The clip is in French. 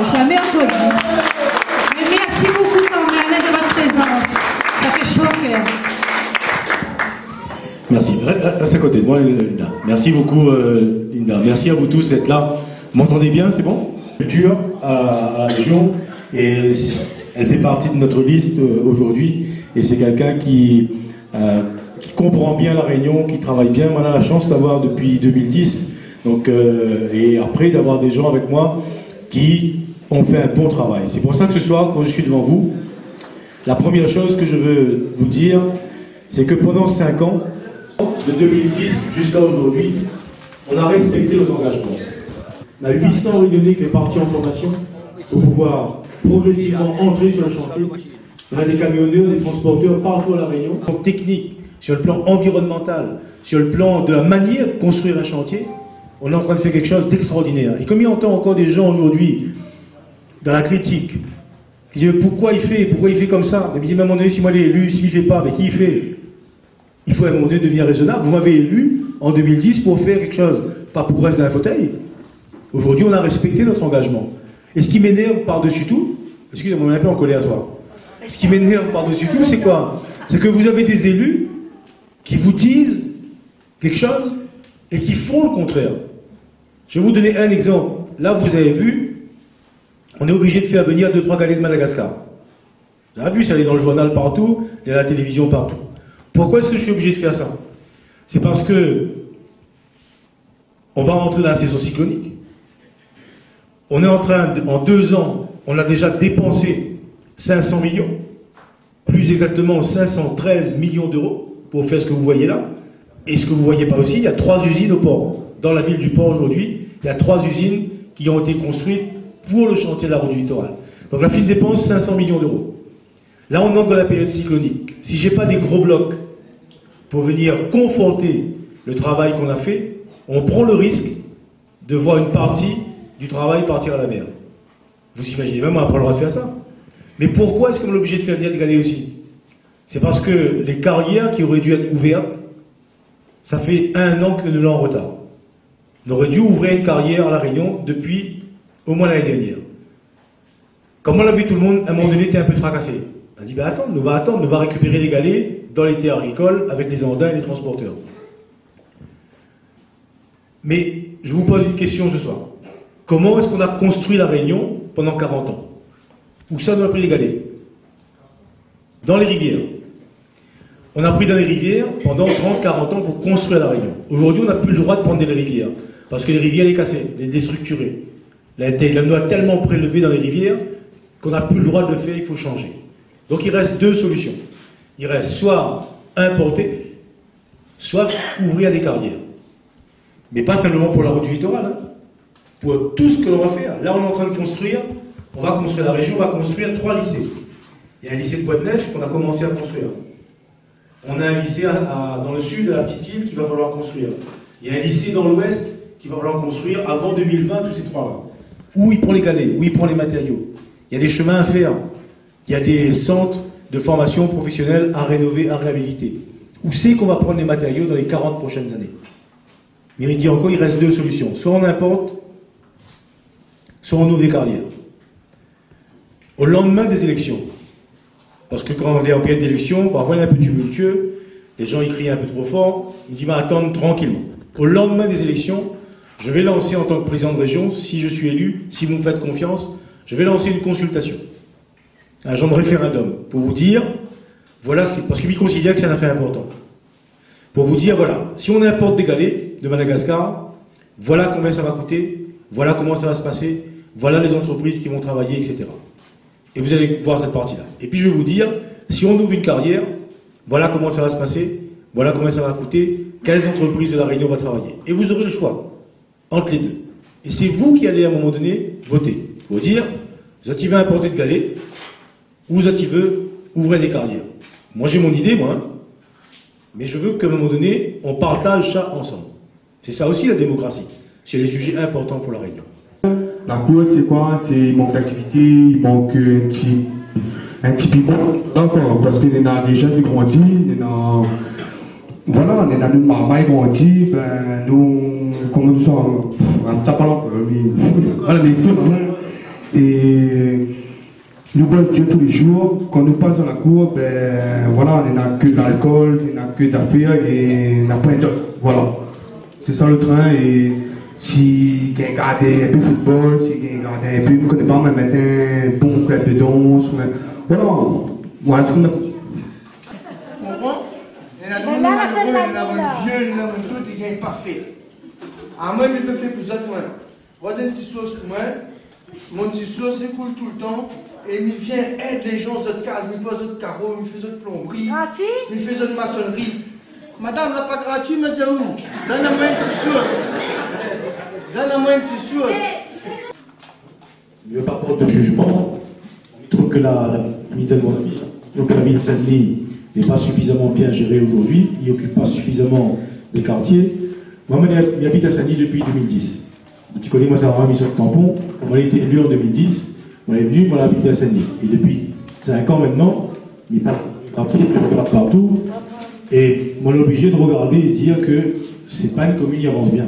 jamais entendu. Mais merci beaucoup quand même de votre présence. Ça fait chaud au cœur. Merci. Reste à côté de moi, Linda. Merci beaucoup, Linda. Merci à vous tous d'être là. Vous m'entendez bien, c'est bon? Culture à la région, et elle fait partie de notre liste aujourd'hui, et c'est quelqu'un qui comprend bien la Réunion, qui travaille bien. On a la chance d'avoir depuis 2010, donc, et après d'avoir des gens avec moi qui ont fait un bon travail. C'est pour ça que ce soir, quand je suis devant vous, la première chose que je veux vous dire, c'est que pendant 5 ans, de 2010 jusqu'à aujourd'hui, on a respecté nos engagements. On a 800 Réunionnais qui sont partis en formation pour pouvoir progressivement entrer sur le chantier. On a des camionneurs, des transporteurs partout à la Réunion. Donc technique, sur le plan environnemental, sur le plan de la manière de construire un chantier, on est en train de faire quelque chose d'extraordinaire. Et comme il entend encore des gens aujourd'hui dans la critique, qui disent pourquoi il fait comme ça? Mais il dit, à un moment donné, si moi je l'ai élu, s'il ne fait pas, mais qui il fait? Il faut à un moment donné devenir raisonnable. Vous m'avez élu en 2010 pour faire quelque chose, pas pour rester dans un fauteuil. Aujourd'hui, on a respecté notre engagement. Et ce qui m'énerve par-dessus tout, excusez-moi, on est un peu en colère à soi. Ce qui m'énerve par-dessus tout, c'est quoi? C'est que vous avez des élus qui vous disent quelque chose et qui font le contraire. Je vais vous donner un exemple. Là, vous avez vu, on est obligé de faire venir 2-3 galets de Madagascar. Vous avez vu, ça allait dans le journal partout, et à la télévision partout. Pourquoi est-ce que je suis obligé de faire ça? C'est parce que on va rentrer dans la saison cyclonique. On est en train, en 2 ans, on a déjà dépensé 500 millions, plus exactement 513 millions d'euros pour faire ce que vous voyez là. Et ce que vous ne voyez pas aussi, il y a 3 usines au port. Dans la ville du port aujourd'hui, il y a 3 usines qui ont été construites pour le chantier de la route du littoral. Donc la file dépense 500 millions d'euros. Là, on entre dans la période cyclonique. Si je n'ai pas des gros blocs pour venir conforter le travail qu'on a fait, on prend le risque de voir une partie du travail partir à la mer. Vous imaginez même, on n'a pas le droit de faire ça. Mais pourquoi est-ce qu'on est obligé de faire venir des galets aussi? C'est parce que les carrières qui auraient dû être ouvertes, ça fait 1 an que nous l'avons en retard. On aurait dû ouvrir une carrière à La Réunion depuis au moins l'année dernière. Comme on l'a vu, tout le monde, à un moment donné, était un peu tracassé. On a dit, ben attends, on va récupérer les galets dans les terres agricoles avec les andins et les transporteurs. Mais je vous pose une question ce soir. Comment est-ce qu'on a construit la Réunion pendant 40 ans? Où ça, on a pris les galets? Dans les rivières. On a pris dans les rivières pendant 30-40 ans pour construire la Réunion. Aujourd'hui, on n'a plus le droit de prendre des rivières. Parce que les rivières, les cassées, les déstructurées. La nous a tellement prélevé dans les rivières qu'on n'a plus le droit de le faire, il faut changer. Donc il reste 2 solutions. Il reste soit importer, soit ouvrir des carrières. Mais pas simplement pour la route du littoral, hein. Pour tout ce que l'on va faire. Là, on est en train de construire, on va construire la région, on va construire 3 lycées. Il y a un lycée de Pointe-Neuf qu'on a commencé à construire. On a un lycée dans le sud de la petite île qu'il va falloir construire. Il y a un lycée dans l'ouest qu'il va falloir construire avant 2020, tous ces 3-là. Où il prend les galets, où il prend les matériaux. Il y a des chemins à faire. Il y a des centres de formation professionnelle à rénover, à réhabiliter. Où c'est qu'on va prendre les matériaux dans les 40 prochaines années? Mais il dit encore, il reste 2 solutions. Soit on importe, soit on ouvre des carrières. Au lendemain des élections, parce que quand on est en période d'élection, parfois il est un peu tumultueux, les gens ils crient un peu trop fort, il dit, mais attendre tranquillement. Au lendemain des élections, je vais lancer en tant que président de région, si je suis élu, si vous me faites confiance, je vais lancer une consultation, un genre de référendum, pour vous dire, voilà ce qui, parce qu'il considère que c'est un affaire important. Pour vous dire, voilà, si on importe des galets de Madagascar, voilà combien ça va coûter, voilà comment ça va se passer, voilà les entreprises qui vont travailler, etc. Et vous allez voir cette partie-là. Et puis je vais vous dire, si on ouvre une carrière, voilà comment ça va se passer, voilà combien ça va coûter, quelles entreprises de la Réunion vont travailler. Et vous aurez le choix entre les 2. Et c'est vous qui allez à un moment donné voter. Vous dire, vous êtes importer de galets, ou vous êtes ouvrir des carrières. Moi j'ai mon idée, moi, hein. Mais je veux qu'à un moment donné, on partage ça ensemble. C'est ça aussi la démocratie. C'est les sujets importants pour la Réunion. La cause, c'est quoi? C'est il manque d'activité, il manque un petit piment. D'accord, parce qu'il y a des jeunes qui grandissent, voilà, on est dans nos mamans qui grandissent, ben nous, comment nous sommes, on ne sait pas encore, mais voilà, mais Et nous bossons Dieu tous les jours. Quand nous passons dans la cour, ben voilà, on n'a que de l'alcool, on n'a que des affaires et on n'a pas d'autre. Voilà. C'est ça le train. Et si quelqu'un regarde un peu football, si quelqu'un regarde un peu, je ne connais pas, mais maintenant, un bon club de danse. Mais voilà, voilà ce qu'on a. Il y a des vieux, il y a tout, il est parfait. À moi, il fait plus de moi. Regarde une petite sauce pour moi. Mon petit sauce, il coule tout le temps. Et il vient aider les gens aux autres cases. Il pose autres carreaux, il fait autres plomberie. Gratuit? Il fait autres maçonnerie. Madame, là, pas gratuit, mais dis où? Donne-moi une petite sauce. Donne-moi une petite sauce. Le rapport de jugement, on trouve que la ville de Saint-Denis n'est pas suffisamment bien gérée aujourd'hui, il n'occupe pas suffisamment des quartiers. Moi, j'habite à Saint-Denis depuis 2010. Tu connais, moi, ça m'a mis sur le tampon. Quand on a été élu en 2010, on est venu, moi, j'habite à Saint-Denis. Et depuis 5 ans maintenant, mes quartiers, je regarde partout. Et moi, on est obligé de regarder et dire que c'est pas une commune qui avance bien.